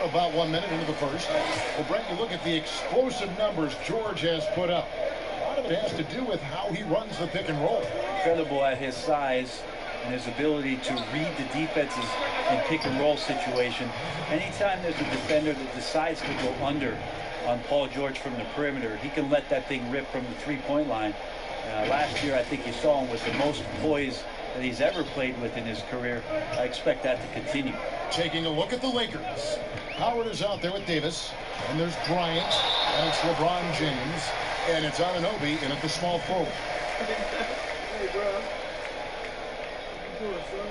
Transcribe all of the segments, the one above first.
about 1 minute into the first. Well, Brent, you look at the explosive numbers George has put up. A lot of it has to do with how he runs the pick and roll. Incredible at his size and his ability to read the defenses in pick and roll situation. Anytime there's a defender that decides to go under on Paul George from the perimeter, he can let that thing rip from the three-point line. Last year, I think you saw him with the most poise that he's ever played with in his career. I expect that to continue. Taking a look at the Lakers. Howard is out there with Davis. And there's Bryant. And it's LeBron James. And it's Anunoby in at the small forward. Hey, bro. What you doing, son?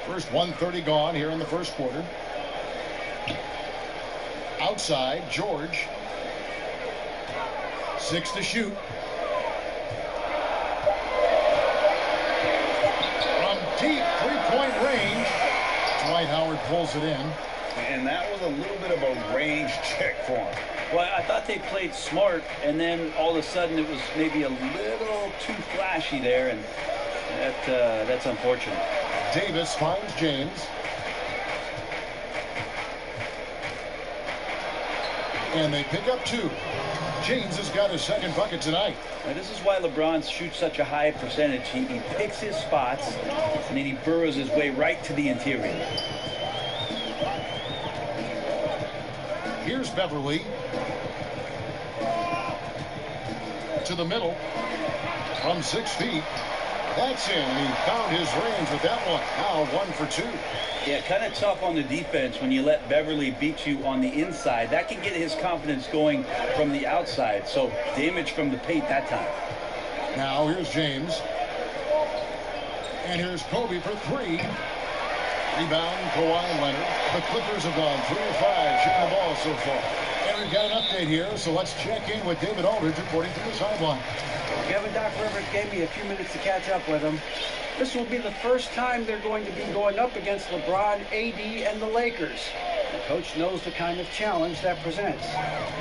First 1:30 gone here in the first quarter. Outside, George. 6 to shoot. From deep three-point range, Dwight Howard pulls it in. And that was a little bit of a range check for him. Well, I thought they played smart, and then all of a sudden it was maybe a little too flashy there, and that's unfortunate. Davis finds James. And they pick up 2. James has got his second bucket tonight. Now, this is why LeBron shoots such a high percentage. He picks his spots, and then he burrows his way right to the interior. Here's Beverly. To the middle. From 6 feet. That's in. He found his range with that one. Now 1 for 2. Yeah, kind of tough on the defense when you let Beverly beat you on the inside. That can get his confidence going from the outside. So damage from the paint that time. Now here's James. And here's Kobe for 3. Rebound, Kawhi Leonard. The Clippers have gone 3 of 5 shooting the ball so far. And we've got an update here, so let's check in with David Aldridge reporting from the sideline. Kevin, Doc Rivers gave me a few minutes to catch up with him. This will be the first time they're going to be going up against LeBron, AD, and the Lakers. The coach knows the kind of challenge that presents.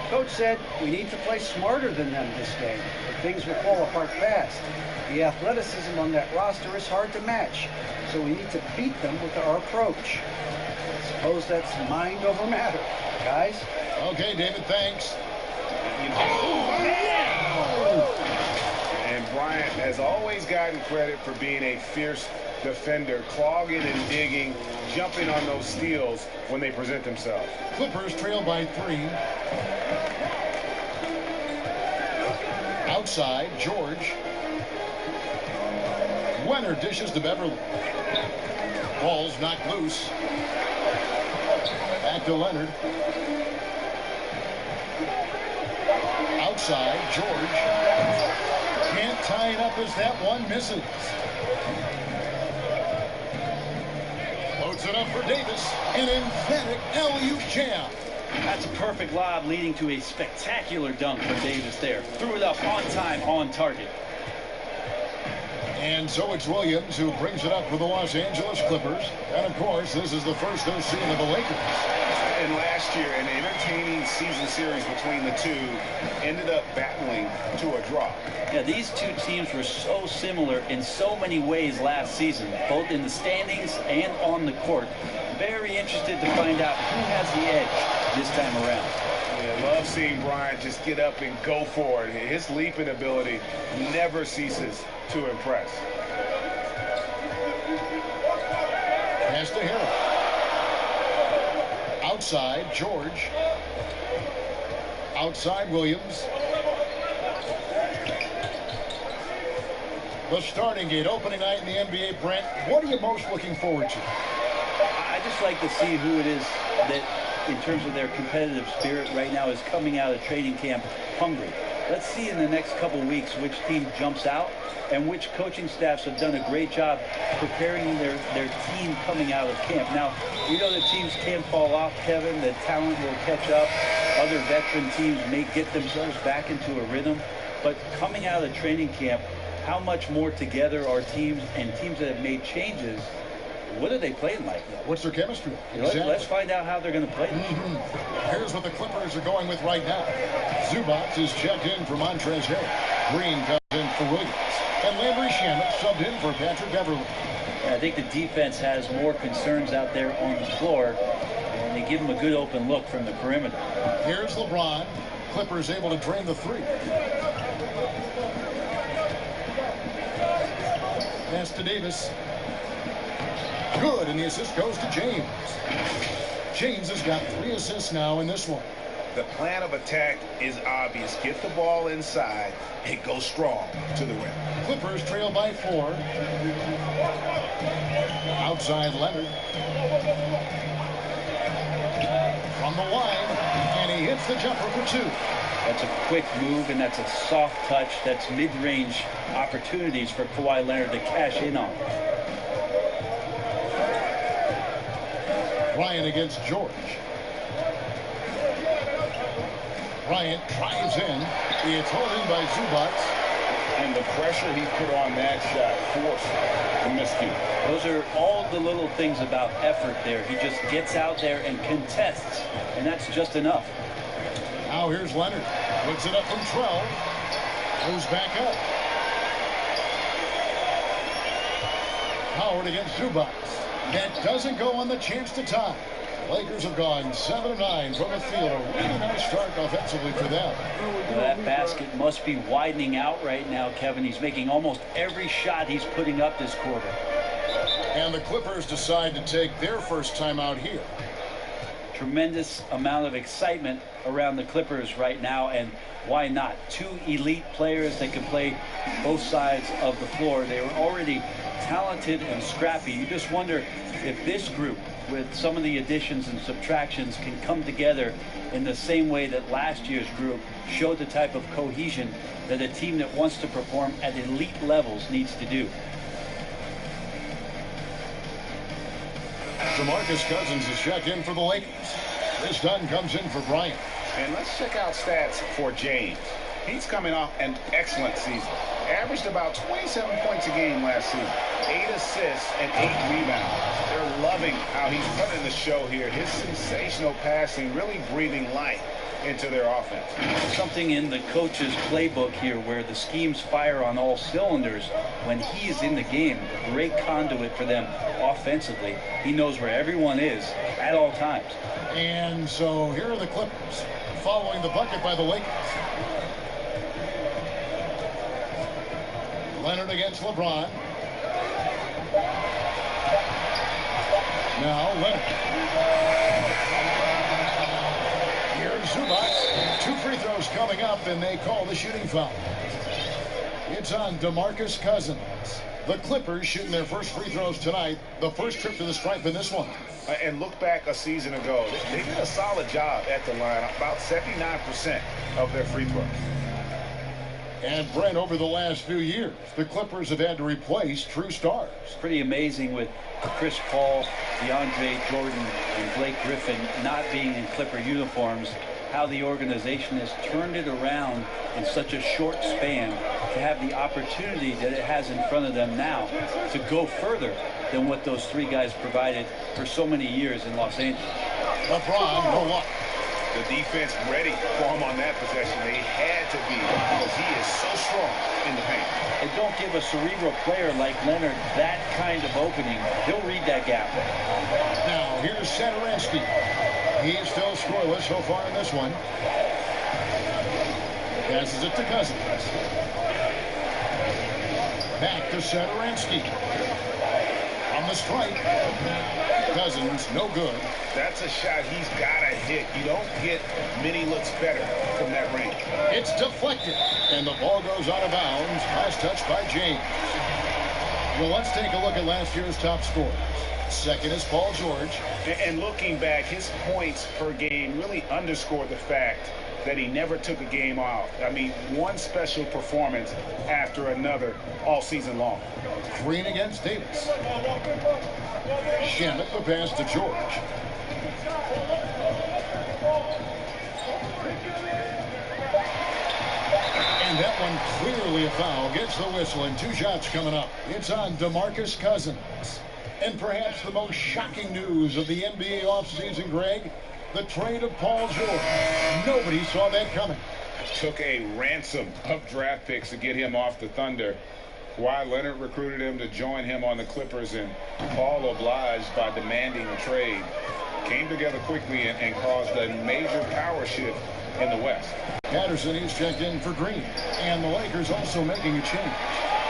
Coach said, we need to play smarter than them this game, or things will fall apart fast. The athleticism on that roster is hard to match, so we need to beat them with our approach. I suppose that's mind over matter, guys. Okay, David, thanks. And Bryant has always gotten credit for being a fierce defender, clogging and digging, jumping on those steals when they present themselves. Clippers trail by 3. Outside, George. Leonard dishes to Beverly. Ball's knocked loose. Back to Leonard. Outside, George. Can't tie it up as that one misses. Loads it up for Davis. An emphatic alley-oop jam. That's a perfect lob leading to a spectacular dunk from Davis there. Threw it up on time, on target. And so it's Williams who brings it up for the Los Angeles Clippers. And, of course, this is the first they've seen of the Lakers. And last year, an entertaining season series between the two ended up battling to a draw. Yeah, these two teams were so similar in so many ways last season, both in the standings and on the court. Very interested to find out who has the edge this time around. Yeah, love seeing Bryant just get up and go for it. His leaping ability never ceases to impress. Pass to Harrell. Outside, George. Outside, Williams. The starting gate, opening night in the NBA, Brent. What are you most looking forward to? I just like to see who it is that, in terms of their competitive spirit right now, is coming out of training camp hungry. Let's see in the next couple weeks which team jumps out and which coaching staffs have done a great job preparing their team coming out of camp. Now, we know that teams can fall off, Kevin. The talent will catch up. Other veteran teams may get themselves back into a rhythm. But coming out of training camp, how much more together are teams and teams that have made changes what are they playing like? What's their chemistry? Exactly. Let's find out how they're going to play. Here's what the Clippers are going with right now. Zubats is checked in for Montrezl Harrell. Green comes in for Williams. And Landry Shamet subbed in for Patrick Beverly. I think the defense has more concerns out there on the floor, and they give them a good open look from the perimeter. Here's LeBron. Clippers able to drain the three. Pass to Davis. Good, and the assist goes to James. James has got 3 assists now in this one. The plan of attack is obvious. Get the ball inside and go strong to the rim. Clippers trail by 4. Outside Leonard. From the line, and he hits the jumper for 2. That's a quick move, and that's a soft touch. That's mid-range opportunities for Kawhi Leonard to cash in on. Bryant against George. Bryant drives in. It's held in by Zubats. And the pressure he put on that shot forced the miscue. Those are all the little things about effort there. He just gets out there and contests, and that's just enough. Now here's Leonard. Puts it up from 12. Goes back up. Howard against Zubats. That doesn't go on the chance to tie. Lakers have gone 7-9 from the field. A really nice start offensively for them. That basket must be widening out right now, Kevin. He's making almost every shot he's putting up this quarter. And the Clippers decide to take their first time out here. Tremendous amount of excitement around the Clippers right now, and why not? 2 elite players that can play both sides of the floor. They were already talented and scrappy. You just wonder if this group, with some of the additions and subtractions, can come together in the same way that last year's group showed the type of cohesion that a team that wants to perform at elite levels needs to do. DeMarcus Cousins is checked in for the Lakers. Chris Dunn comes in for Bryant. And let's check out stats for James. He's coming off an excellent season. Averaged about 27 points a game last season. 8 assists and 8 rebounds. They're loving how he's running the show here. His sensational passing really breathing life into their offense. Something in the coach's playbook here where the schemes fire on all cylinders. When he's in the game, a great conduit for them offensively. He knows where everyone is at all times. And so here are the Clippers following the bucket by the Lakers. Leonard against LeBron. Now Leonard. Here's Zubats. 2 free throws coming up, and they call the shooting foul. It's on DeMarcus Cousins. The Clippers shooting their first free throws tonight. The first trip to the stripe in this one. And look back a season ago. They did a solid job at the line. About 79% of their free throws. And Brent, over the last few years, the Clippers have had to replace true stars. Pretty amazing with Chris Paul, DeAndre Jordan, and Blake Griffin not being in Clipper uniforms, how the organization has turned it around in such a short span to have the opportunity that it has in front of them now to go further than what those 3 guys provided for so many years in Los Angeles. LeBron, no luck. The defense ready for him on that possession. They had to be, because he is so strong in the paint. And don't give a cerebral player like Leonard that kind of opening. He'll read that gap. Now here's Satoransky. He is still scoreless so far in this one. Passes it to Cousins. Back to Satoransky. On the strike. Cousins, no good. That's a shot he's got to hit. You don't get many looks better from that range. It's deflected, and the ball goes out of bounds. Last touch by James. Well, let's take a look at last year's top scorers. Second is Paul George. And looking back, his points per game really underscored the fact that he never took a game off. I mean, one special performance after another all season long. Green against Davis. Shamet the pass to George. And that one clearly a foul. Gets the whistle, and 2 shots coming up. It's on DeMarcus Cousins. And perhaps the most shocking news of the NBA offseason, Greg, the trade of Paul George. Nobody saw that coming. Took a ransom of draft picks to get him off the Thunder. Kawhi Leonard recruited him to join him on the Clippers, and Paul obliged by demanding a trade. Came together quickly and caused a major power shift in the West. Patterson is checked in for Green, and the Lakers also making a change.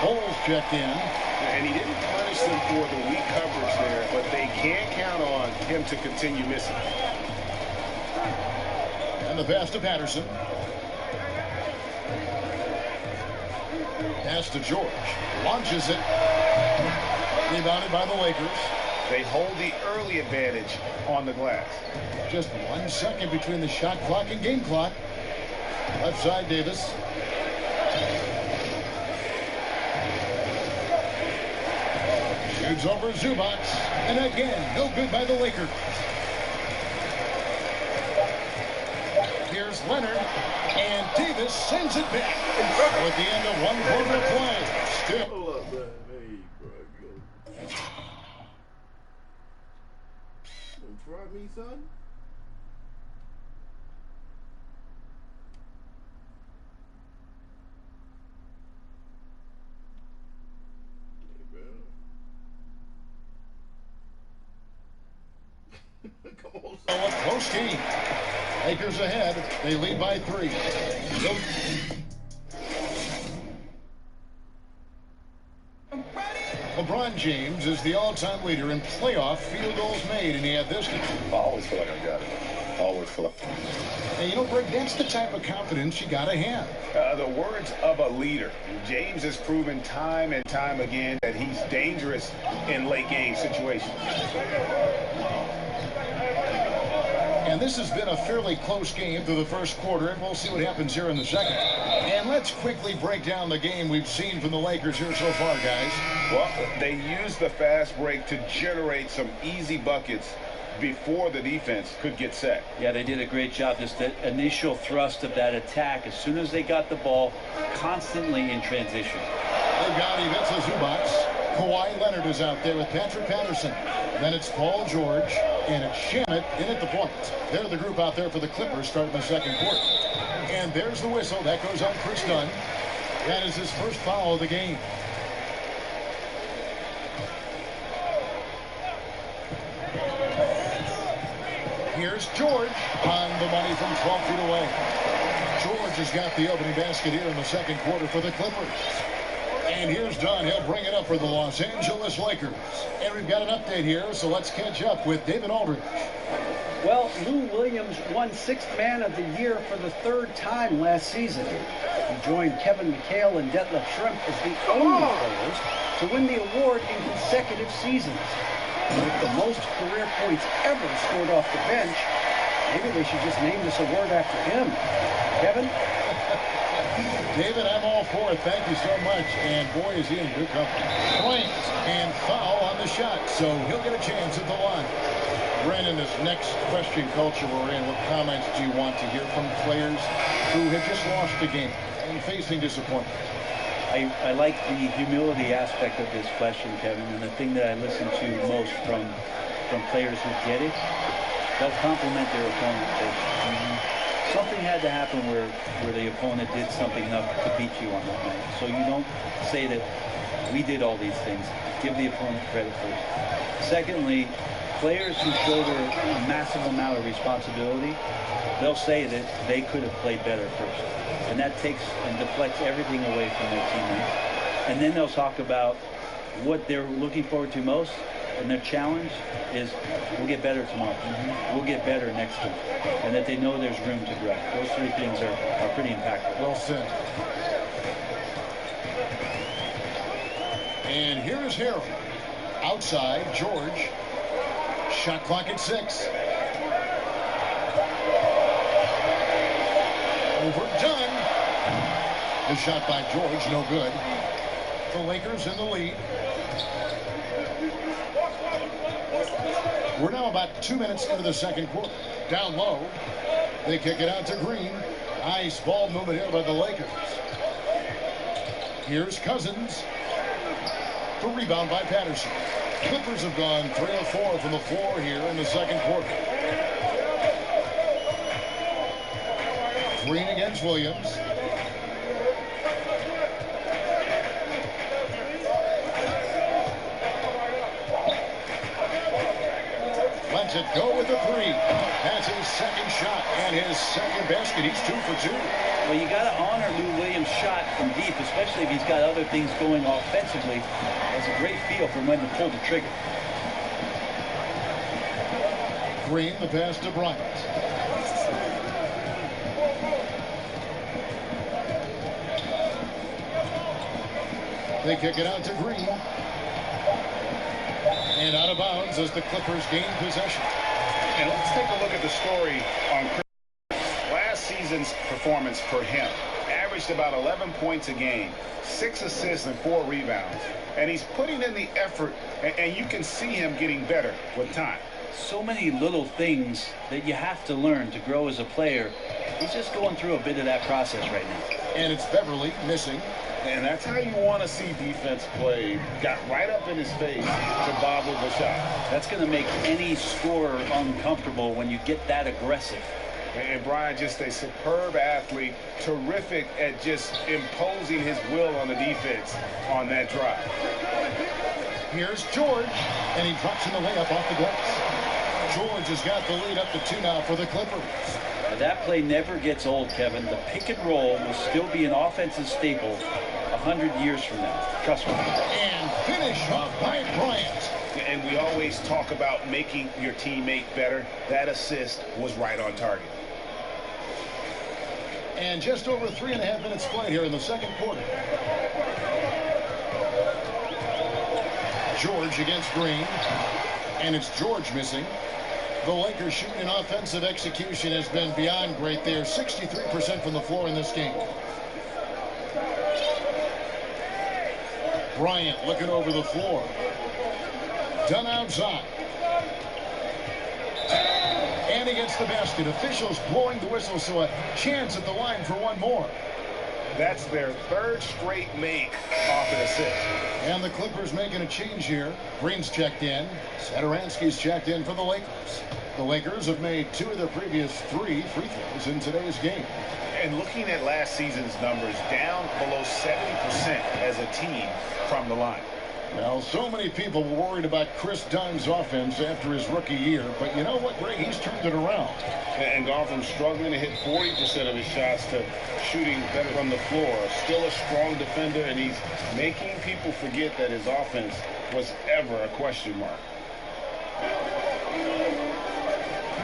Bulls checked in. And he didn't punish them for the weak coverage there, but they can't count on him to continue missing. And the pass to Patterson. Pass to George. Launches it. Rebounded by the Lakers. They hold the early advantage on the glass. Just 1 second between the shot clock and game clock. Left side, Davis. Shoots over Zubac. And again, no good by the Lakers. Here's Leonard. And Davis sends it back. So at the end of 1 quarter of play. Still. Hold up, man. Hey, bro. You gonna try me, son? Come on, son. A close game. Lakers ahead. They lead by 3. LeBron James is the all-time leader in playoff field goals made, and he had this. I always feel like I got it. Always feel like. And you know, Greg, that's the type of confidence you gotta have. The words of a leader. James has proven time and time again that he's dangerous in late game situations. And this has been a fairly close game through the first quarter, and we'll see what happens here in the second. And let's quickly break down the game we've seen from the Lakers here so far, guys. Well, they used the fast break to generate some easy buckets before the defense could get set. Yeah, they did a great job. Just the initial thrust of that attack, as soon as they got the ball, constantly in transition. They've got Ivica Zubac. Kawhi Leonard is out there with Patrick Patterson. Then it's Paul George, and it's Shamet in at the point. They're the group out there for the Clippers starting the second quarter. And there's the whistle. That goes on Chris Dunn. That is his first foul of the game. Here's George on the money from 12 feet away. George has got the opening basket here in the second quarter for the Clippers. And here's Dunn. He'll bring it up for the Los Angeles Lakers. And we've got an update here, so let's catch up with David Aldridge. Well, Lou Williams won Sixth Man of the Year for the 3rd time last season. He joined Kevin McHale and Detlef Schrempf as the only players to win the award in consecutive seasons. With the most career points ever scored off the bench, maybe they should just name this award after him. Kevin? David, I'm all for it. Thank you so much. And boy, is he in good company. Point and foul on the shot, so he'll get a chance at the line. Brandon, this next question culture we're in, what comments do you want to hear from players who have just lost the game and facing disappointment? I like the humility aspect of this question, Kevin, and the thing that I listen to most from players who get it, they'll compliment their opponent. Something had to happen where the opponent did something enough to beat you on that night. So you don't say that we did all these things. Give the opponent credit first. Secondly, players who shoulder a massive amount of responsibility, they'll say that they could have played better first. And that takes and deflects everything away from their teammates. And then they'll talk about what they're looking forward to most, and their challenge is we'll get better tomorrow. We'll get better next time. And that they know there's room to grow. Those 3 things are pretty impactful. Well said. And here is Harold. Outside, George. Shot clock at 6. Overdone. The shot by George, no good. The Lakers in the lead. We're now about 2 minutes into the second quarter. Down low. They kick it out to Green. Nice ball movement here by the Lakers. Here's Cousins. The rebound by Patterson. Clippers have gone 3 of 4 from the floor here in the second quarter. Green against Williams. Lets it go with a three. That's his second shot and his second basket. He's 2 for 2. Well, you got to honor Lou Williams' shot from deep, especially if he's got other things going offensively. Has a great feel for when to pull the trigger. Green, the pass to Bryant. They kick it out to Green. And out of bounds as the Clippers gain possession. And let's take a look at the story on Chris. Last season's performance for him. Averaged about 11 points a game, 6 assists and 4 rebounds. And he's putting in the effort, and you can see him getting better with time. So many little things that you have to learn to grow as a player. He's just going through a bit of that process right now. And it's Beverly missing. And that's how you want to see defense play. Got right up in his face to bobble the shot. That's going to make any scorer uncomfortable when you get that aggressive. And Brian, just a superb athlete, terrific at just imposing his will on the defense on that drive. Here's George, and he drops in the layup off the glass. George has got the lead up to 2 now for the Clippers. That play never gets old, Kevin. The pick and roll will still be an offensive staple 100 years from now. Trust me. And finish off by Bryant. And we always talk about making your teammate better. That assist was right on target. And just over 3.5 minutes played here in the second quarter. George against Green. And it's George missing. The Lakers shooting in offensive execution has been beyond great. They are 63% from the floor in this game. Bryant looking over the floor. Done outside. And against the basket. Officials blowing the whistle, so a chance at the line for one more. That's their 3rd straight make off an assist. And the Clippers making a change here. Green's checked in. Satoransky's checked in for the Lakers. The Lakers have made 2 of their previous 3 free throws in today's game. And looking at last season's numbers, down below 70% as a team from the line. Well, so many people were worried about Chris Dunn's offense after his rookie year, but you know what, Greg? He's turned it around. And gone from struggling to hit 40% of his shots to shooting better from the floor. Still a strong defender, and he's making people forget that his offense was ever a question mark.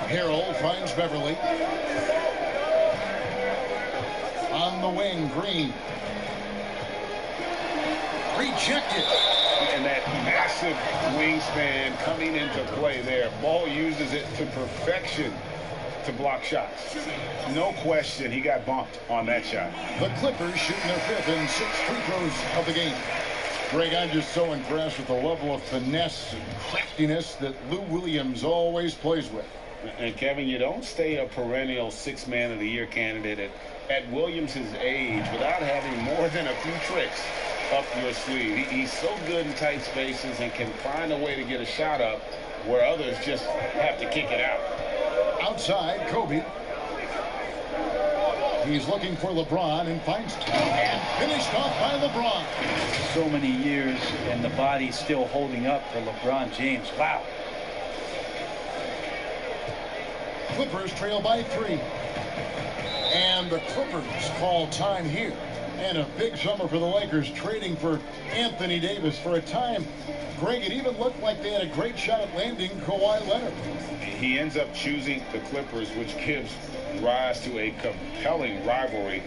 Harrell finds Beverly. On the wing, Green. Rejected. And that massive wingspan coming into play there. Ball uses it to perfection to block shots. No question he got bumped on that shot. The Clippers shooting their 5th and 6th free throws of the game. Greg, I'm just so impressed with the level of finesse and craftiness that Lou Williams always plays with. And Kevin, you don't stay a perennial 6th man of the year candidate at Williams' age without having more than a few tricks up your sleeve. He's so good in tight spaces and can find a way to get a shot up where others just have to kick it out. Outside, Kobe. He's looking for LeBron and finds it. And finished off by LeBron. So many years and the body's still holding up for LeBron James. Wow. Clippers trail by 3. And the Clippers call time here. And a big summer for the Lakers, trading for Anthony Davis. For a time, Greg, it even looked like they had a great shot at landing Kawhi Leonard. He ends up choosing the Clippers, which gives rise to a compelling rivalry.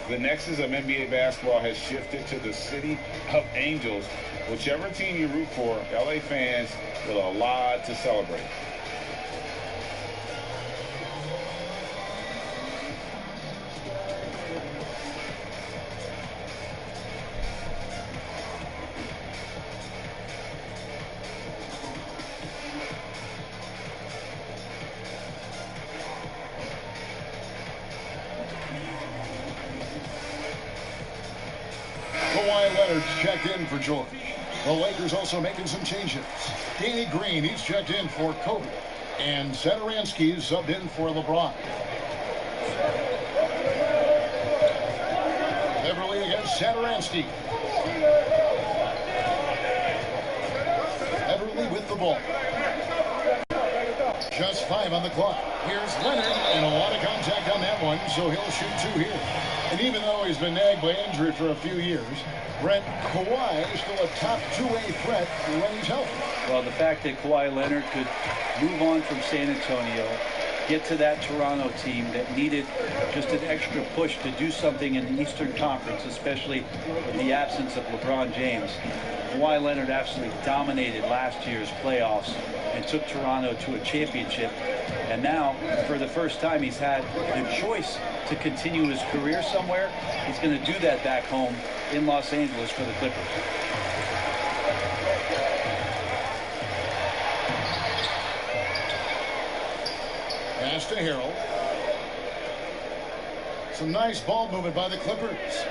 The nexus of NBA basketball has shifted to the city of angels. Whichever team you root for, LA fans with a lot to celebrate. Kawhi Leonard checked in for George. The Lakers also making some changes. Danny Green, he's checked in for Kobe. And Satoransky is subbed in for LeBron. Beverly against Satoransky. Beverly with the ball. Just 5 on the clock. Here's Leonard, and a lot of contact on that one, so he'll shoot 2 here. And even though he's been nagged by injury for a few years, Brent, Kawhi is still a top 2-way threat when he's healthy. Well, the fact that Kawhi Leonard could move on from San Antonio, get to that Toronto team that needed just an extra push to do something in the Eastern Conference, especially with the absence of LeBron James. Kawhi Leonard absolutely dominated last year's playoffs and took Toronto to a championship. And now, for the first time, he's had the choice to continue his career somewhere. He's going to do that back home in Los Angeles for the Clippers. Pass to Harrell. Some nice ball movement by the Clippers.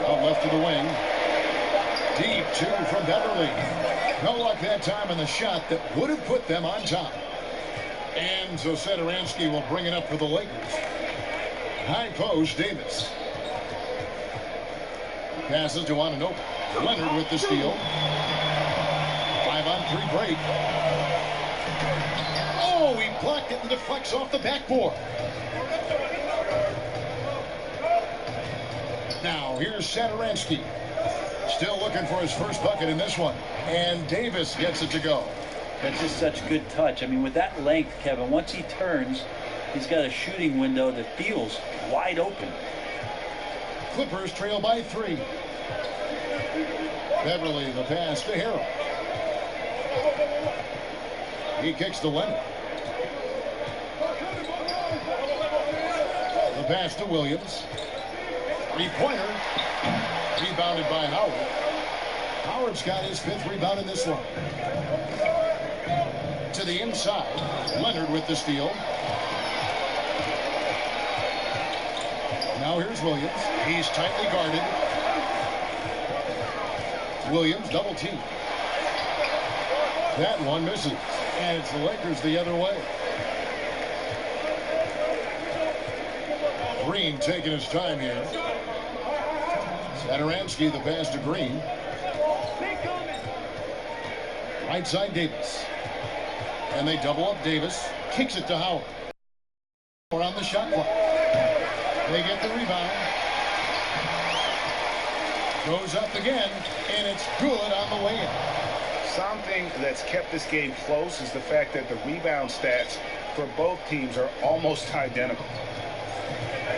Out left to the wing. Deep 2 from Beverly. No luck that time on the shot that would have put them on top. And so Satoransky will bring it up for the Lakers. High post, Davis. Passes to Anunoby. Leonard with the steal. 5-on-3 break. Oh, he blocked it and deflects off the backboard. Now, here's Satoransky. Still looking for his first bucket in this one. And Davis gets it to go. That's just such good touch. I mean, with that length, Kevin, once he turns, he's got a shooting window that feels wide open. Clippers trail by 3. Beverly, the pass to Harrell. He kicks to Leonard. The pass to Williams. 3-pointer. Rebounded by Howard. Howard's got his 5th rebound in this one. To the inside. Leonard with the steal. Now here's Williams. He's tightly guarded. Williams double team. That one misses. And it's the Lakers the other way. Green taking his time here. Satoransky, the pass to Green. Right side Davis. And they double up Davis. Kicks it to Howard. We're on the shot clock. They get the rebound. Goes up again, and it's good on the way in. Something that's kept this game close is the fact that the rebound stats for both teams are almost identical.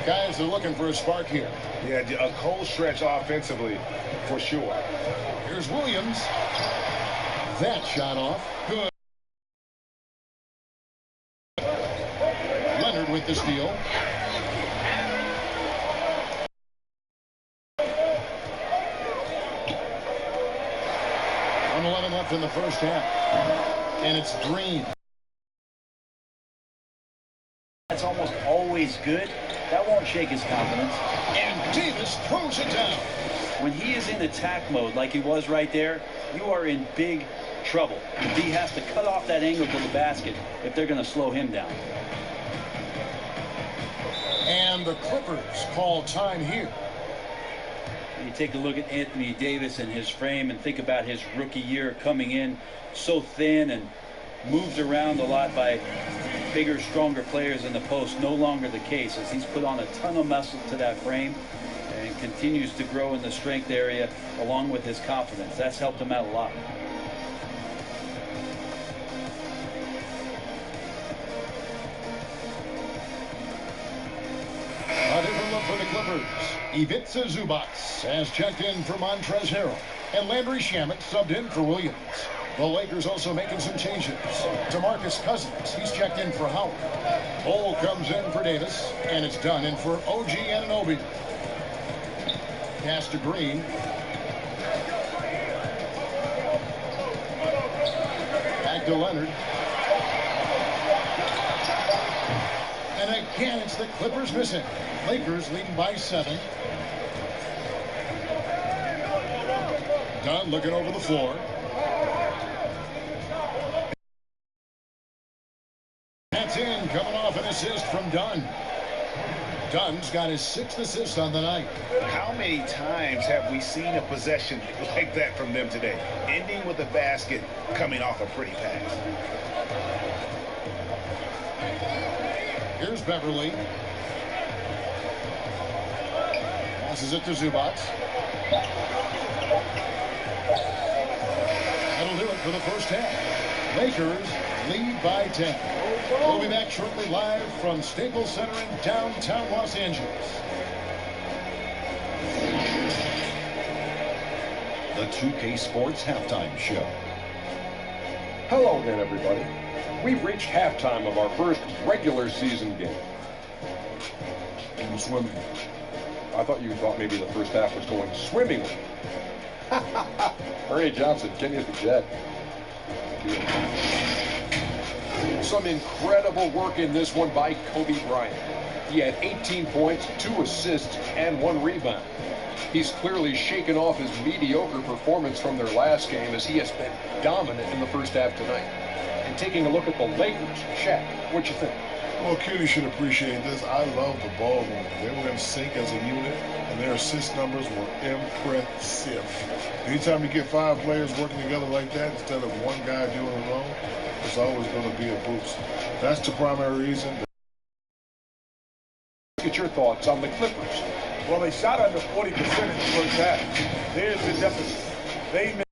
Guys are looking for a spark here. Yeah, a cold stretch offensively, for sure. Here's Williams. That shot off. Good. Leonard with the steal. Left in the first half. And it's Green. That's almost always good. That won't shake his confidence. And Davis throws it down. When he is in attack mode like he was right there, you are in big trouble. He has to cut off that angle to the basket if they're going to slow him down. And the Clippers call time here. You take a look at Anthony Davis and his frame and think about his rookie year coming in so thin and moved around a lot by bigger, stronger players in the post. No longer the case, as he's put on a ton of muscle to that frame and continues to grow in the strength area along with his confidence. That's helped him out a lot. A different look for the Clippers. Ivica Zubac has checked in for Montrezl Harrell. And Landry Shamet subbed in for Williams. The Lakers also making some changes. DeMarcus Cousins, he's checked in for Howard. Cole comes in for Davis. And it's done in for OG Anunoby. Pass to Green. Back to Leonard. And again, it's the Clippers missing. Lakers leading by 7. Dunn looking over the floor. That's in, coming off an assist from Dunn. Dunn's got his 6th assist on the night. How many times have we seen a possession like that from them today? Ending with a basket, coming off a pretty pass. Here's Beverly. Passes it to Zubac. That'll do it for the first half. Lakers lead by 10. We'll be back shortly live from Staples Center in downtown Los Angeles. The 2K Sports Halftime Show. Hello again, everybody. We've reached halftime of our first regular season game. I'm swimming. I thought you thought maybe the first half was going swimmingly. Ernie Johnson, Kenny at the Jet. Some incredible work in this one by Kobe Bryant. He had 18 points, 2 assists, and 1 rebound. He's clearly shaken off his mediocre performance from their last game as he has been dominant in the first half tonight. And taking a look at the Lakers, Shaq, what you think? Well, Kenny should appreciate this. I love the ball movement. They were in sync as a unit, and their assist numbers were impressive. Anytime you get 5 players working together like that instead of one guy doing it alone, it's always going to be a boost. That's the primary reason. Get your thoughts on the Clippers. Well, they shot under 40% in the first half. There's the deficit. They made.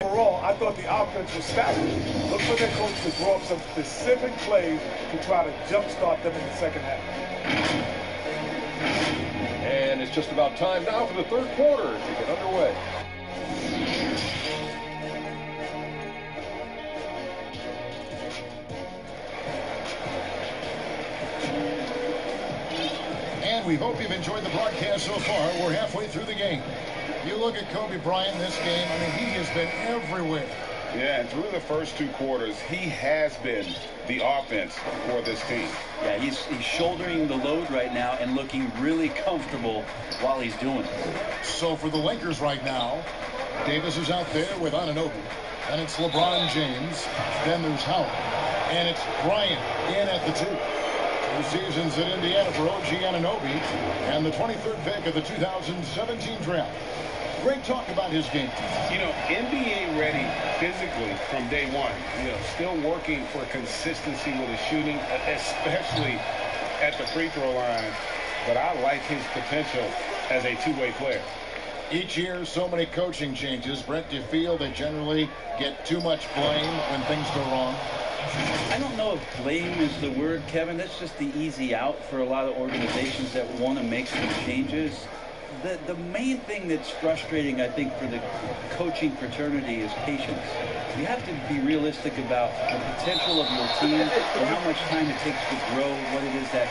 Overall, I thought the offense was stagnant. Look for their coach to draw up some specific plays to try to jumpstart them in the second half. And it's just about time now for the third quarter to get underway. And we hope you've enjoyed the broadcast so far. We're halfway through the game. You look at Kobe Bryant this game, I mean, he has been everywhere. Yeah, and through the first 2 quarters, he has been the offense for this team. Yeah, he's shouldering the load right now and looking really comfortable while he's doing it. So for the Lakers right now, Davis is out there with Anunoby. And it's LeBron James. Then there's Howard. And it's Bryant in at the 2. 2 seasons at Indiana for OG Anunoby. And the 23rd pick of the 2017 draft. Great talk about his game. You know, NBA ready physically from day one. You know, still working for consistency with his shooting, especially at the free throw line. But I like his potential as a two-way player. Each year, so many coaching changes. Brent, do you feel they generally get too much blame when things go wrong? I don't know if blame is the word, Kevin. That's just the easy out for a lot of organizations that want to make some changes. The main thing that's frustrating, I think, for the coaching fraternity is patience. You have to be realistic about the potential of your team and how much time it takes to grow, what it is that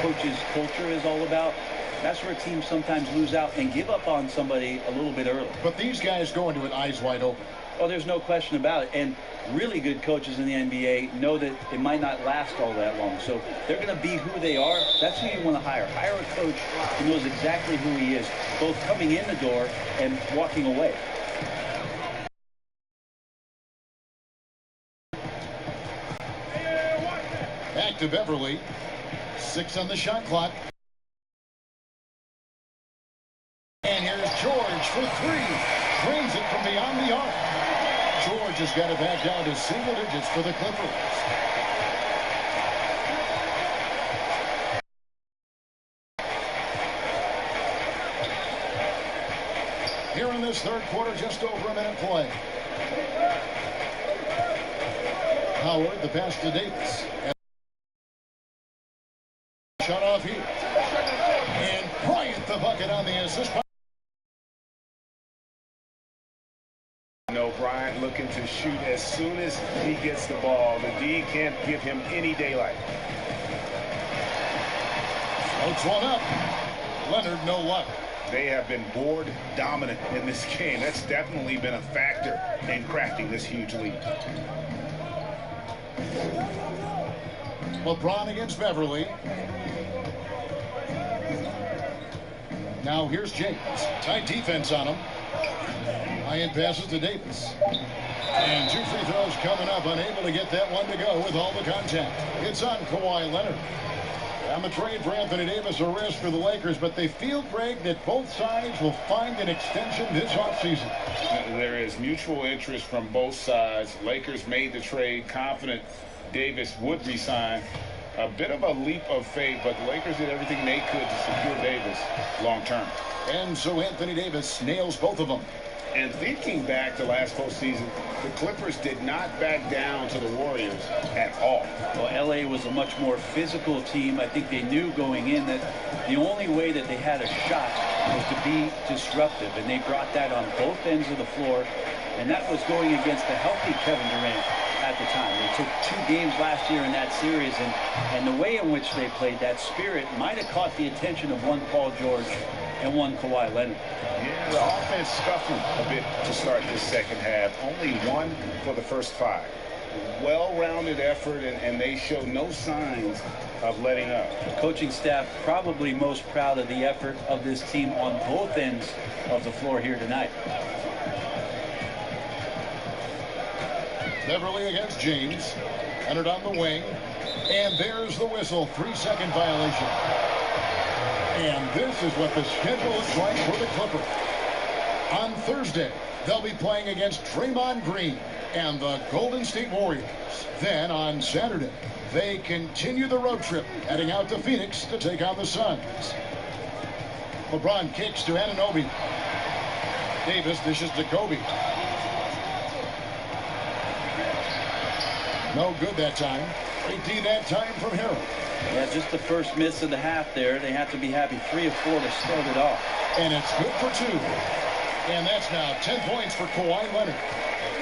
coach's culture is all about. That's where teams sometimes lose out and give up on somebody a little bit early. But these guys go into it eyes wide open. Oh, there's no question about it. And really good coaches in the NBA know that it might not last all that long. So they're going to be who they are. That's who you want to hire. Hire a coach who knows exactly who he is, both coming in the door and walking away. Back to Beverly. 6 on the shot clock. And here's George for 3. Drains it from beyond the arc. George has got it back down to single digits for the Clippers. Here in this third quarter, just over a minute play. Howard, the pass to Davis. Shut off here. And Bryant the bucket on the assist. Bryant looking to shoot as soon as he gets the ball. The D can't give him any daylight. Floats one up. Leonard, no luck. They have been board dominant in this game. That's definitely been a factor in crafting this huge lead. LeBron against Beverly. Now here's James. Tight defense on him. High-end passes to Davis. And 2 free throws coming up. Unable to get that one to go with all the contact. It's on Kawhi Leonard. On the trade for Anthony Davis, a risk for the Lakers, but they feel, Greg, that both sides will find an extension this offseason. There is mutual interest from both sides. Lakers made the trade, confident Davis would resign. A bit of a leap of faith, but the Lakers did everything they could to secure Davis long term. And so Anthony Davis nails both of them. And thinking back to last postseason, the Clippers did not back down to the Warriors at all. Well, LA was a much more physical team. I think they knew going in that the only way that they had a shot was to be disruptive, and they brought that on both ends of the floor, and that was going against a healthy Kevin Durant at the time. They took 2 games last year in that series, and the way in which they played, that spirit might have caught the attention of one Paul George and one Kawhi Leonard. Yeah, the offense scuffled a bit to start this second half. Only 1 for the first 5. Well-rounded effort, and they show no signs of letting up. The coaching staff probably most proud of the effort of this team on both ends of the floor here tonight. Beverly against James. Leonard on the wing. And there's the whistle. 3-second violation. And this is what the schedule looks like for the Clippers. On Thursday, they'll be playing against Draymond Green and the Golden State Warriors. Then on Saturday, they continue the road trip, heading out to Phoenix to take on the Suns. LeBron kicks to Anunoby. Davis dishes to Kobe. No good that time. 18 that time from Harold. Yeah, just the first miss of the half there. They have to be happy. 3 of 4 to start it off. And it's good for 2. And that's now 10 points for Kawhi Leonard.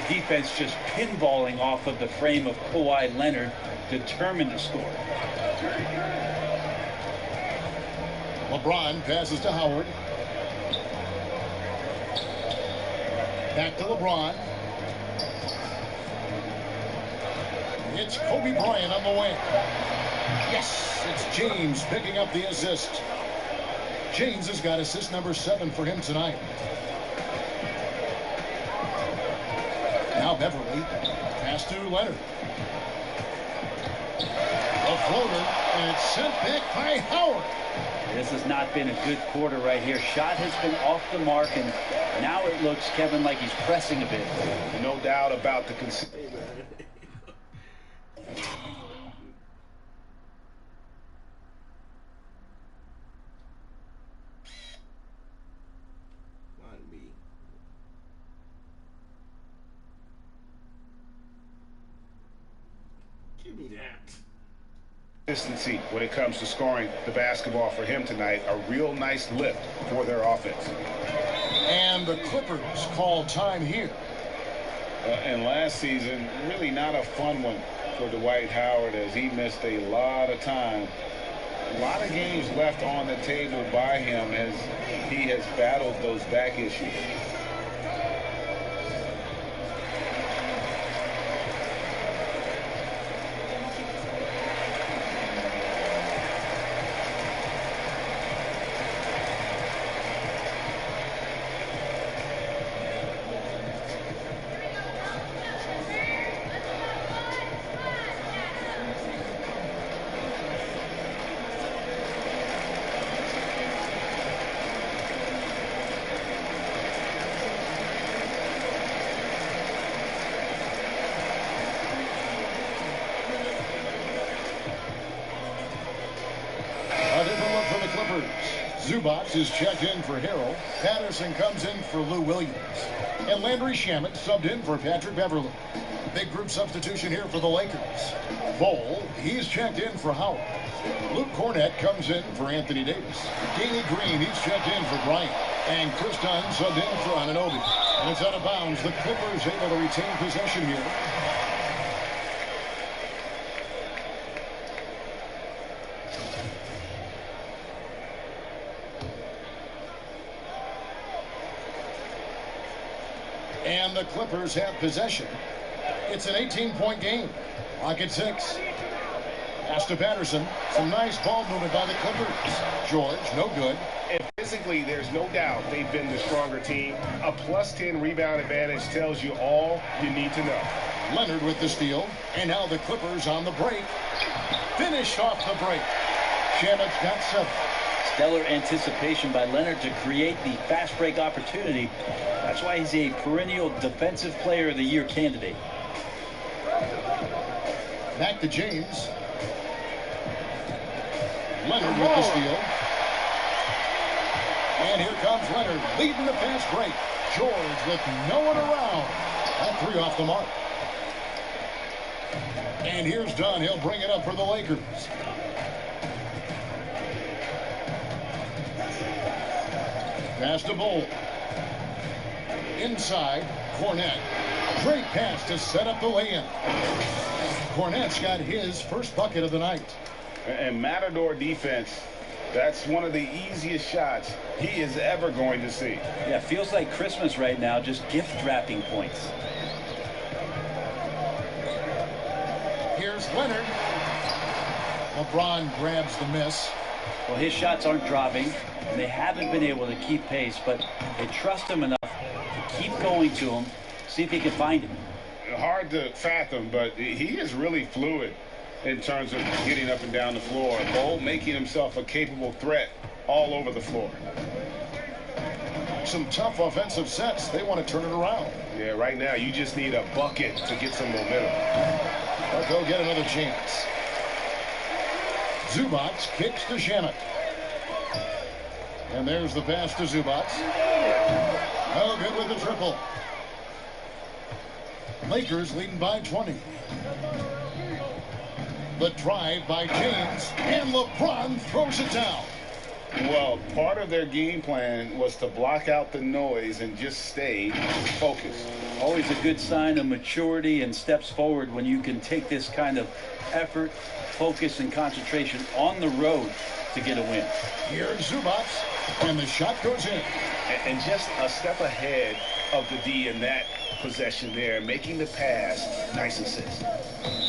Defense just pinballing off of the frame of Kawhi Leonard, determined to score. LeBron passes to Howard. Back to LeBron. It's Kobe Bryant on the wing. Yes, it's James picking up the assist. James has got assist number 7 for him tonight. Now Beverly. Pass to Leonard. A floater, and it's sent back by Howard. This has not been a good quarter right here. Shot has been off the mark, and now it looks, Kevin, like he's pressing a bit. No doubt about the consistency when it comes to scoring the basketball for him tonight. A real nice lift for their offense. And the Clippers call time here. And last season, really not a fun one for Dwight Howard, as he missed a lot of time. A lot of games left on the table by him as he has battled those back issues. Zubac is checked in for Harrell. Patterson comes in for Lou Williams. And Landry Shamet subbed in for Patrick Beverly. Big group substitution here for the Lakers. Bol, he's checked in for Howard. Luke Cornett comes in for Anthony Davis. Danny Green, he's checked in for Bryant. And Chris Dunn subbed in for Anunoby. And it's out of bounds. The Clippers able to retain possession here. And the Clippers have possession. It's an 18-point game. Lock at 6. Pass to Patterson. Some nice ball movement by the Clippers. George, no good. If this physically, there's no doubt they've been the stronger team. A +10 rebound advantage tells you all you need to know. Leonard with the steal, and now the Clippers on the break. Finished off the break. Shamit's got 7. Stellar anticipation by Leonard to create the fast break opportunity. That's why he's a perennial Defensive Player of the Year candidate. Back to James. Leonard with the steal. And here comes Leonard leading the fast break. George with no one around. That 3 off the mark. And here's Dunn. He'll bring it up for the Lakers. Pass to Bull. Inside, Cornette. Great pass to set up the lay-in. Cornette's got his first bucket of the night. And Matador defense, that's one of the easiest shots he is ever going to see. Yeah, feels like Christmas right now, just gift wrapping points. Here's Leonard. LeBron grabs the miss. Well, his shots aren't dropping, and they haven't been able to keep pace, but they trust him enough to keep going to him, see if he can find him. Hard to fathom, but he is really fluid in terms of getting up and down the floor. Bull making himself a capable threat all over the floor. Some tough offensive sets. They want to turn it around. Yeah, right now you just need a bucket to get some momentum. They'll go get another chance. Zubac kicks to Shamit. And there's the pass to Zubac. Oh, good with the triple. Lakers leading by 20. The drive by James, and LeBron throws it down. Well, part of their game plan was to block out the noise and just stay focused. Always a good sign of maturity and steps forward when you can take this kind of effort, focus, and concentration on the road to get a win. Here's Zubac, and the shot goes in. And just a step ahead of the D in that possession there, making the pass. Nice assist.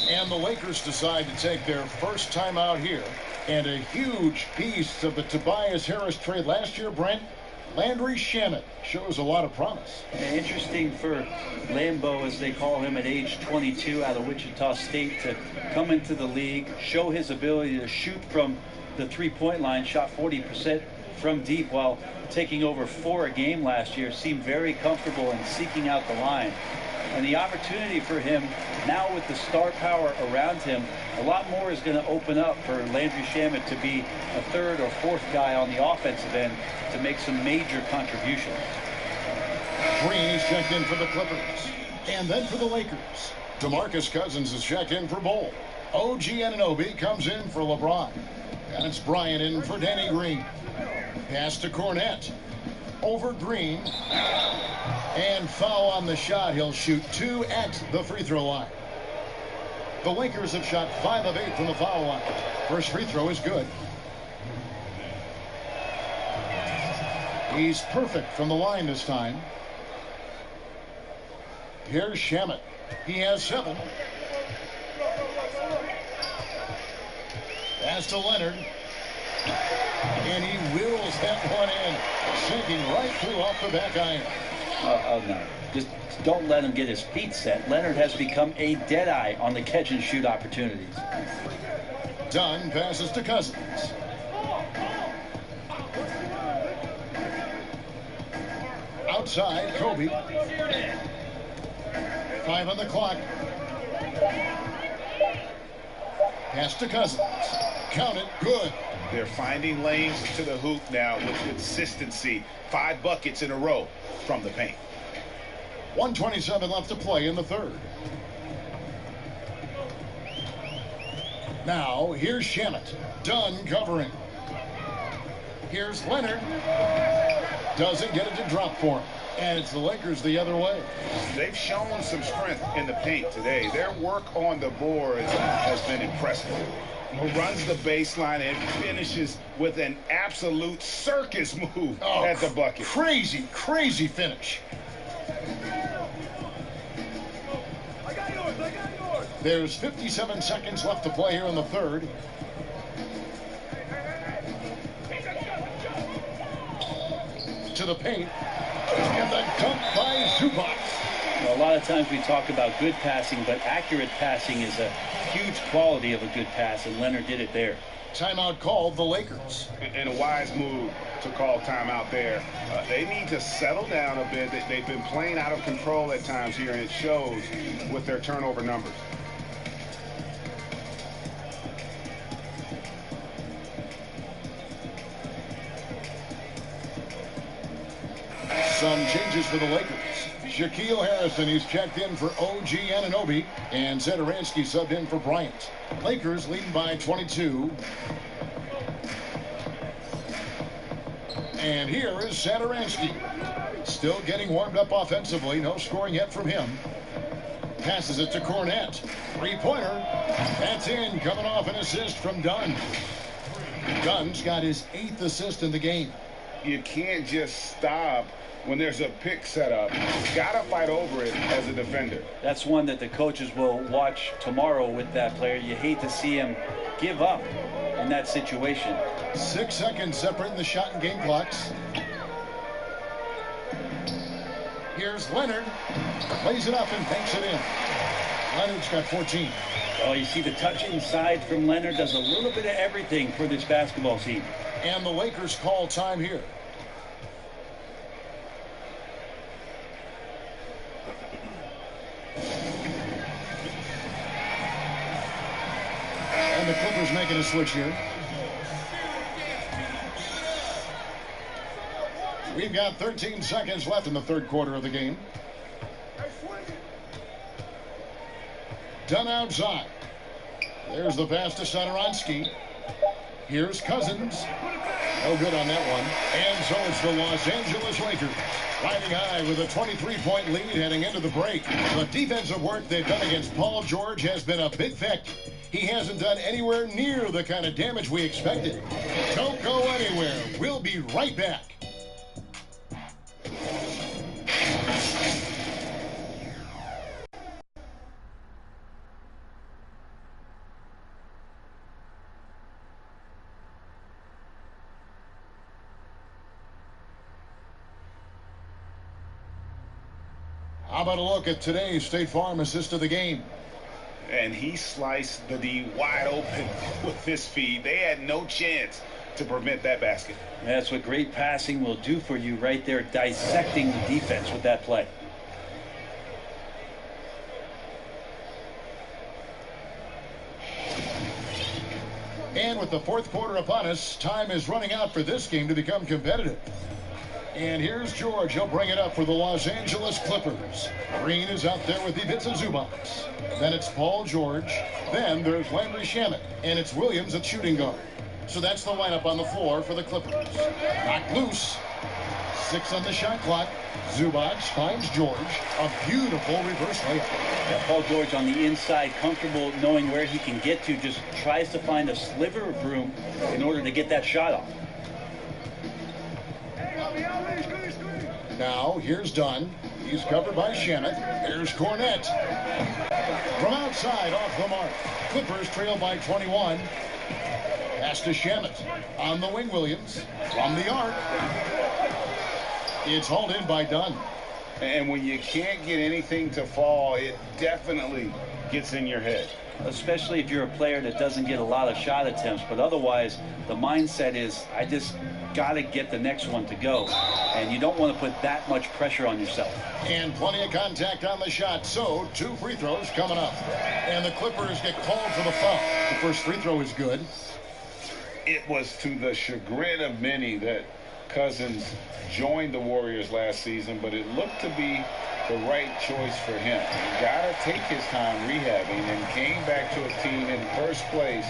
And the Lakers decide to take their first time out here. And a huge piece of the Tobias Harris trade last year, Brent, Landry Shamet, shows a lot of promise. Interesting for Lambo, as they call him, at age 22 out of Wichita State, to come into the league, show his ability to shoot from the three-point line, shot 40% from deep while taking over 4 a game last year, seemed very comfortable in seeking out the line. And the opportunity for him now with the star power around him, a lot more is going to open up for Landry Shamet to be a 3rd or 4th guy on the offensive end to make some major contributions. Green is checked in for the Clippers. And then for the Lakers, DeMarcus Cousins is checked in for Bull. OG Anunoby comes in for LeBron. And it's Bryant in for Danny Green. Pass to Cornette. Over Green. And foul on the shot. He'll shoot 2 at the free throw line. The Lakers have shot 5 of 8 from the foul line. First free throw is good. He's perfect from the line this time. Here's Shamet. He has 7. Pass to Leonard. And he wheels that one in, sinking right through off the back iron. Oh, no. Just don't let him get his feet set. Leonard has become a deadeye on the catch-and-shoot opportunities. Dunn passes to Cousins. Outside, Kobe. 5 on the clock. Pass to Cousins. Count it. Good. They're finding lanes to the hoop now with consistency. 5 buckets in a row from the paint. 1:27 left to play in the third. Now, here's Shamet. Dunn covering. Here's Leonard. Doesn't get it to drop for him. And it's the Lakers the other way. They've shown some strength in the paint today. Their work on the boards has been impressive. Runs the baseline and finishes with an absolute circus move at the bucket. Crazy, crazy finish. There's 57 seconds left to play here in the third. to the paint. And the dunk by Zubac. Well, a lot of times we talk about good passing, but accurate passing is a huge quality of a good pass, and Leonard did it there. Timeout called the Lakers. And a wise move to call timeout there. They need to settle down a bit. They've been playing out of control at times here, and it shows with their turnover numbers. Some changes for the Lakers. Shaquille Harrison, he's checked in for OG Anunoby, and Satoransky subbed in for Bryant. Lakers leading by 22. And here is Satoransky. Still getting warmed up offensively. No scoring yet from him. Passes it to Cornette. Three-pointer. That's in. Coming off an assist from Dunn. Dunn's got his 8th assist in the game. You can't just stop when there's a pick set up. Got to fight over it as a defender. That's one that the coaches will watch tomorrow with that player. You hate to see him give up in that situation. 6 seconds separating the shot and game clocks. Here's Leonard. Plays it up and banks it in. Leonard's got 14. Oh, you see the touch inside from Leonard does a little bit of everything for this basketball team. And the Lakers call time here. And the Clippers making a switch here. We've got 13 seconds left in the third quarter of the game. Dunn outside. There's the pass to Satoransky. Here's Cousins. No good on that one. And so it's the Los Angeles Lakers riding high with a 23-point lead heading into the break. The defensive work they've done against Paul George has been a big factor. He hasn't done anywhere near the kind of damage we expected. Don't go anywhere. We'll be right back. How about a look at today's State Farm assist of the game? And he sliced the D wide open with his feed. They had no chance to prevent that basket. That's what great passing will do for you right there, dissecting the defense with that play. And with the fourth quarter upon us, time is running out for this game to become competitive. And here's George. He'll bring it up for the Los Angeles Clippers. Green is out there with Ivica Zubac. Then it's Paul George. Then there's Landry Shamet. And it's Williams at shooting guard. So that's the lineup on the floor for the Clippers. Knocked loose. 6 on the shot clock. Zubac finds George. A beautiful reverse layup. Yeah, Paul George on the inside, comfortable knowing where he can get to. Just tries to find a sliver of room in order to get that shot off. Now, here's Dunn. He's covered by Shamet. Here's Cornette. From outside, off the mark. Clippers trail by 21. Pass to Shamet. On the wing, Williams. From the arc. It's hauled in by Dunn. And when you can't get anything to fall, it definitely gets in your head. Especially if you're a player that doesn't get a lot of shot attempts. But otherwise, the mindset is, I just got to get the next one to go. And you don't want to put that much pressure on yourself. And plenty of contact on the shot. So 2 free throws coming up. And the Clippers get called for the foul. The first free throw is good. It was to the chagrin of many that Cousins joined the Warriors last season, but it looked to be the right choice for him. He got to take his time rehabbing and came back to a team in first place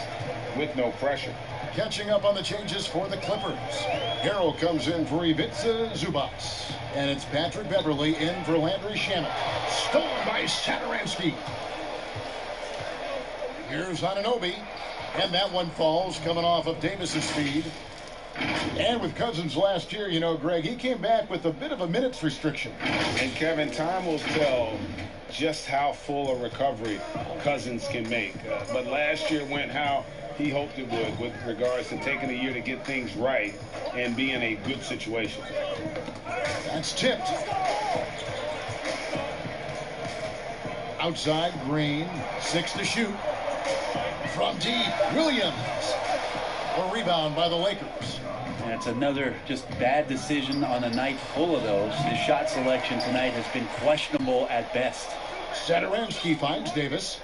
with no pressure. Catching up on the changes for the Clippers. Harrell comes in for Ivica Zubac. And it's Patrick Beverly in for Landry Shamet. Stolen by Satoransky. Here's Anunoby. And that one falls, coming off of Davis's feed. And with Cousins last year, you know, Greg, he came back with a bit of a minutes restriction. And Kevin, time will tell just how full a recovery Cousins can make. But last year went how he hoped it would with regards to taking a year to get things right and be in a good situation. That's tipped. Outside, Green, 6 to shoot. From deep, Williams. A rebound by the Lakers. That's another just bad decision on a night full of those. His shot selection tonight has been questionable at best. Satoransky finds Davis.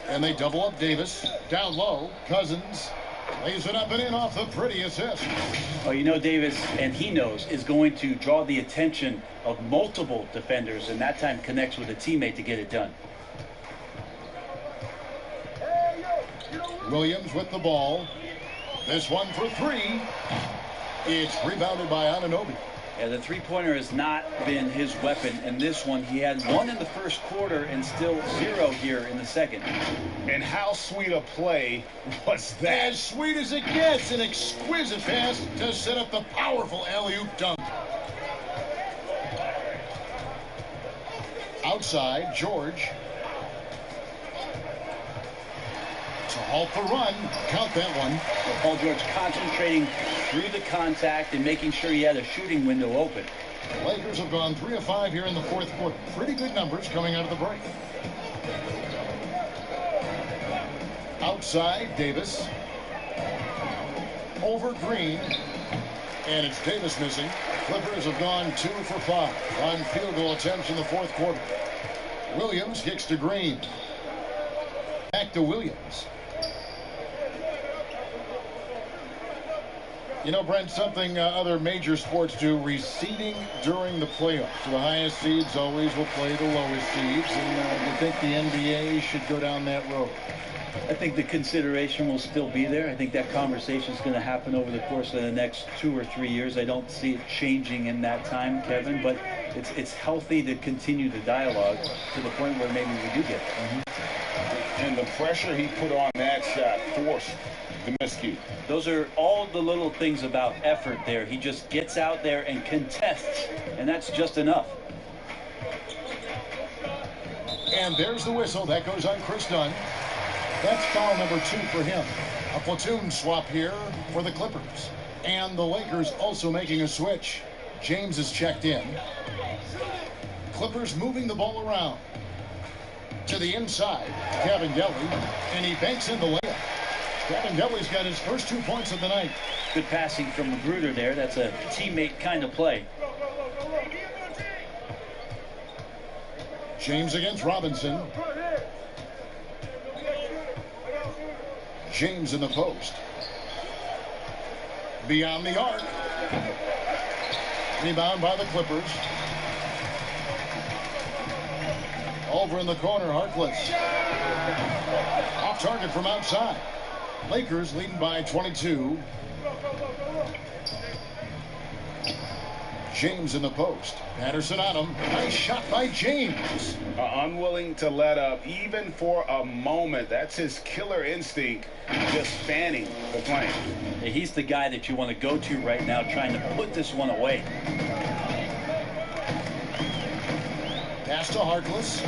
And they double up Davis. Down low, Cousins lays it up and in off the pretty assist. Well, you know, Davis, and he knows, is going to draw the attention of multiple defenders, and that time connects with a teammate to get it done. Williams with the ball. This one for 3. It's rebounded by Anunoby. Yeah, the three-pointer has not been his weapon, and this one, he had 1 in the first quarter and still 0 here in the second. And how sweet a play was that? As sweet as it gets, an exquisite pass to set up the powerful alley-oop dunk. Outside, George. To halt the run, count that one. Paul George concentrating through the contact and making sure he had a shooting window open. The Lakers have gone 3 of 5 here in the fourth quarter. Pretty good numbers coming out of the break. Outside, Davis. Over Green. And it's Davis missing. Clippers have gone 2 for 5 on field goal attempts in the fourth quarter. Williams kicks to Green. Back to Williams. You know, Brent, something other major sports do, reseeding during the playoffs. The highest seeds always will play the lowest seeds, and I think the NBA should go down that road. I think the consideration will still be there. I think that conversation is going to happen over the course of the next 2 or 3 years. I don't see it changing in that time, Kevin, but it's healthy to continue the dialogue to the point where maybe we do get there. And the pressure he put on that shot forced the miscue. Those are all the little things about effort there. He just gets out there and contests, and that's just enough. And there's the whistle. That goes on Chris Dunn. That's foul number 2 for him. A platoon swap here for the Clippers. And the Lakers also making a switch. James is checked in. Clippers moving the ball around. To the inside, Cavangeli, and he banks in the layup. Cavangeli's got his first 2 points of the night. Good passing from Magruder there. That's a teammate kind of play. James against Robinson. James in the post. Beyond the arc. Rebound by the Clippers. Over in the corner, Harkless. Off target from outside. Lakers leading by 22. James in the post. Patterson on him. Nice shot by James. Unwilling to let up even for a moment. That's his killer instinct, just fanning the flame. He's the guy that you want to go to right now, trying to put this one away. Pass to Harkless.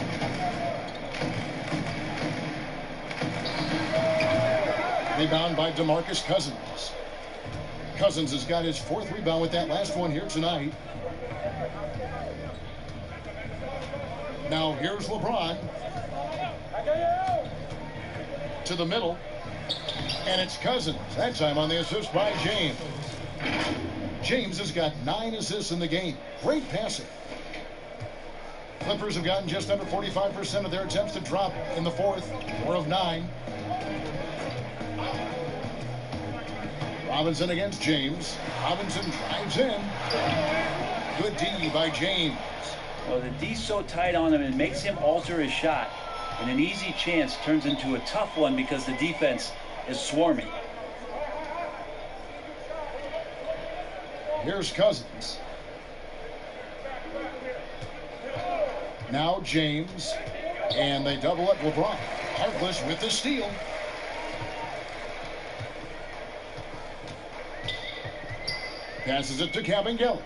Rebound by DeMarcus Cousins. Cousins has got his 4th rebound with that last one here tonight. Now here's LeBron. To the middle. And it's Cousins. That time on the assist by James. James has got 9 assists in the game. Great passing. Clippers have gotten just under 45% of their attempts to drop in the 4th. 4 of 9. Robinson against James. Robinson drives in. Good D by James. Well, the D's so tight on him, it makes him alter his shot. And an easy chance turns into a tough one because the defense is swarming. Here's Cousins. Now James. And they double up LeBron. Harkless with the steal. Passes it to Cavangeli.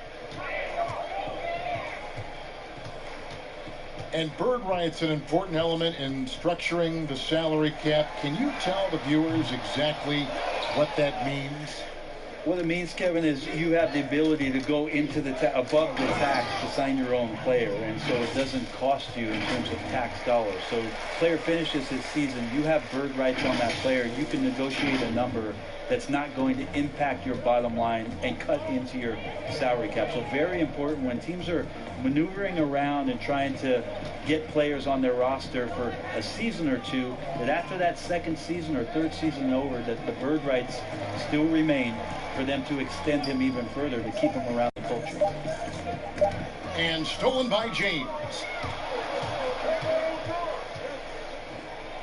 And bird rights an important element in structuring the salary cap. Can you tell the viewers exactly what that means? What it means, Kevin, is you have the ability to go into the above the tax to sign your own player, and so it doesn't cost you in terms of tax dollars. So player finishes his season, you have bird rights on that player. You can negotiate a number that's not going to impact your bottom line and cut into your salary cap. So very important when teams are maneuvering around and trying to get players on their roster for a season or two, that after that second season or third season over, that the bird rights still remain for them to extend him even further to keep him around the culture. And stolen by James.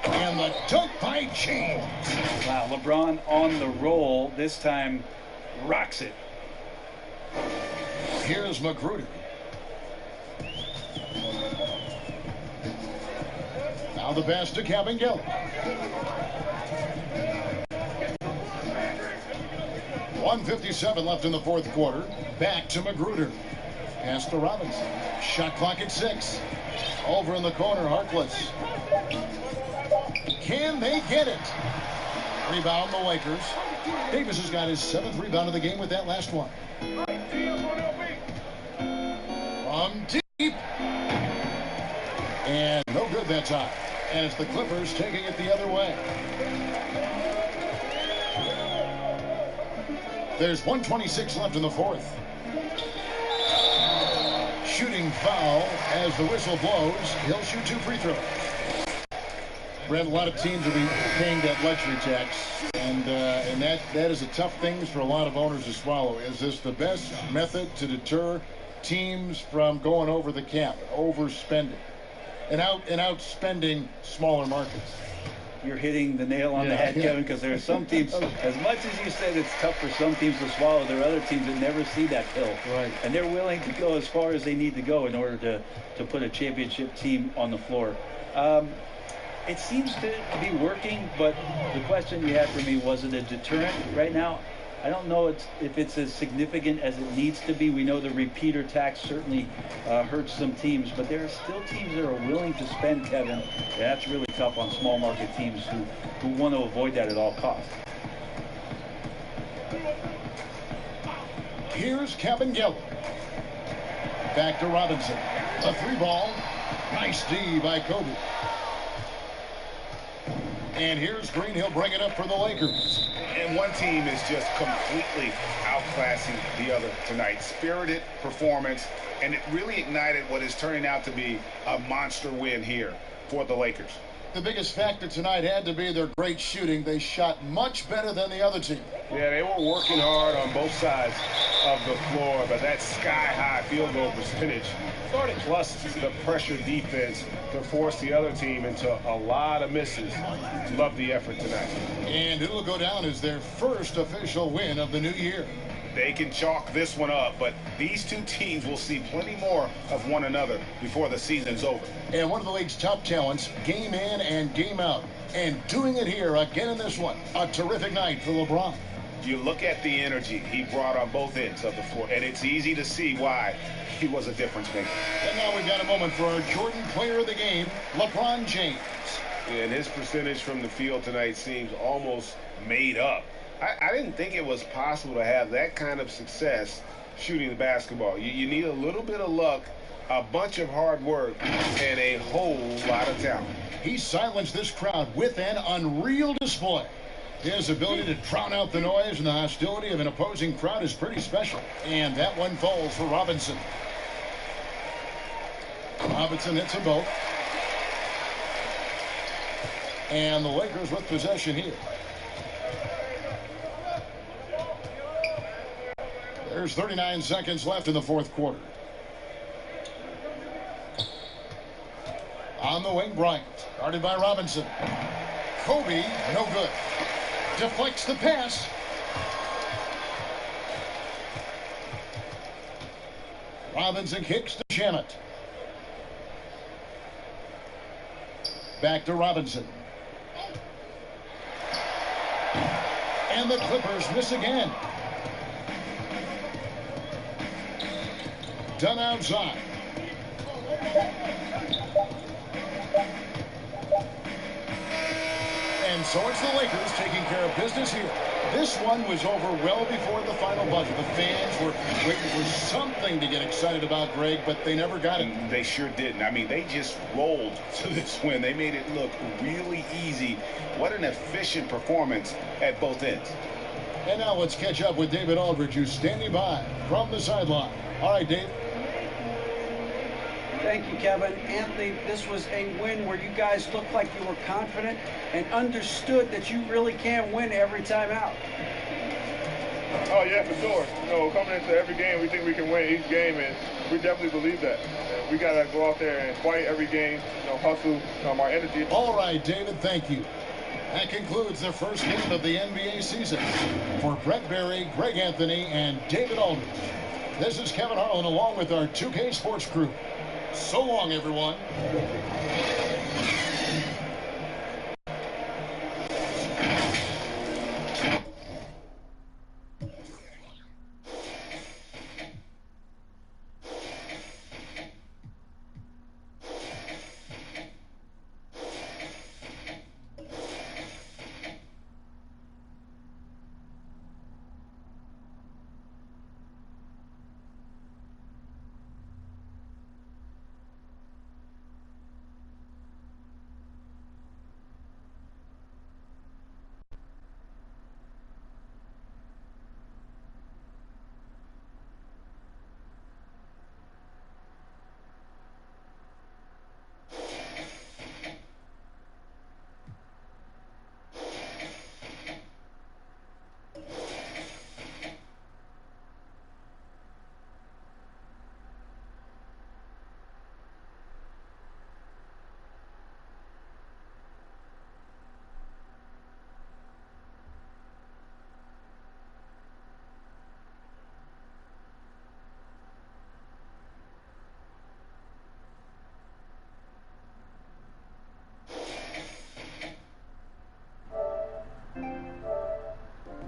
And the dunk by James. Wow, LeBron on the roll. This time, rocks it. Here's Magruder. Now the pass to Cabangel. 1:57 left in the fourth quarter. Back to Magruder. Pass to Robinson. Shot clock at 6. Over in the corner, Harkless. Can they get it? Rebound the Lakers. Davis has got his 7th rebound of the game with that last one. From deep. And no good that time. And it's the Clippers taking it the other way. There's 1:26 left in the fourth. Shooting foul as the whistle blows. He'll shoot 2 free throws. Brent, a lot of teams will be paying that luxury tax, and that is a tough thing for a lot of owners to swallow. Is this the best method to deter teams from going over the cap, overspending, and outspending smaller markets? You're hitting the nail on the head, Kevin, because there are some teams, as much as you said it's tough for some teams to swallow, there are other teams that never see that pill. Right. And they're willing to go as far as they need to go in order to put a championship team on the floor. It seems to be working, but the question you had for me, was it a deterrent right now? I don't know if it's as significant as it needs to be. We know the repeater tax certainly hurts some teams, but there are still teams that are willing to spend, Kevin. That's really tough on small market teams who want to avoid that at all costs. Here's Cabangel. Back to Robinson. A 3-ball. Nice D by Kobe. And here's Green. He'll bring it up for the Lakers. And one team is just completely outclassing the other tonight. Spirited performance, and it really ignited what is turning out to be a monster win here for the Lakers. The biggest factor tonight had to be their great shooting. They shot much better than the other team. Yeah, they were working hard on both sides of the floor, but that sky-high field goal percentage started, plus the pressure defense to force the other team into a lot of misses. Love the effort tonight. And it'll go down as their first official win of the new year. They can chalk this one up, but these two teams will see plenty more of one another before the season's over. And one of the league's top talents, game in and game out. And doing it here again in this one. A terrific night for LeBron. You look at the energy he brought on both ends of the floor, and it's easy to see why he was a difference maker. And now we've got a moment for our Jordan player of the game, LeBron James. And his percentage from the field tonight seems almost made up. I didn't think it was possible to have that kind of success shooting the basketball. You need a little bit of luck, a bunch of hard work, and a whole lot of talent. He silenced this crowd with an unreal display. His ability to drown out the noise and the hostility of an opposing crowd is pretty special. And that one falls for Robinson. Robinson hits them both. And the Lakers with possession here. There's 39 seconds left in the fourth quarter. On the wing, Bryant. Guarded by Robinson. Kobe, no good. Deflects the pass. Robinson kicks to Shamet. Back to Robinson. And the Clippers miss again. Done outside. so it's the Lakers taking care of business here. This one was over well before the final buzzer. The fans were waiting for something to get excited about, Greg, but they never got it. And they sure didn't. I mean, they just rolled to this win. They made it look really easy. What an efficient performance at both ends. And now let's catch up with David Aldridge, who's standing by from the sideline. All right, Dave. Thank you, Kevin. Anthony, this was a win where you guys looked like you were confident and understood that you really can win every time out. Oh, yeah, for sure. You know, coming into every game, we think we can win each game, and we definitely believe that. And we got to go out there and fight every game, you know, hustle, our energy. All right, David, thank you. That concludes the first game of the NBA season. For Brett Berry, Greg Anthony, and David Aldridge, this is Kevin Harlan along with our 2K Sports crew. So long, everyone.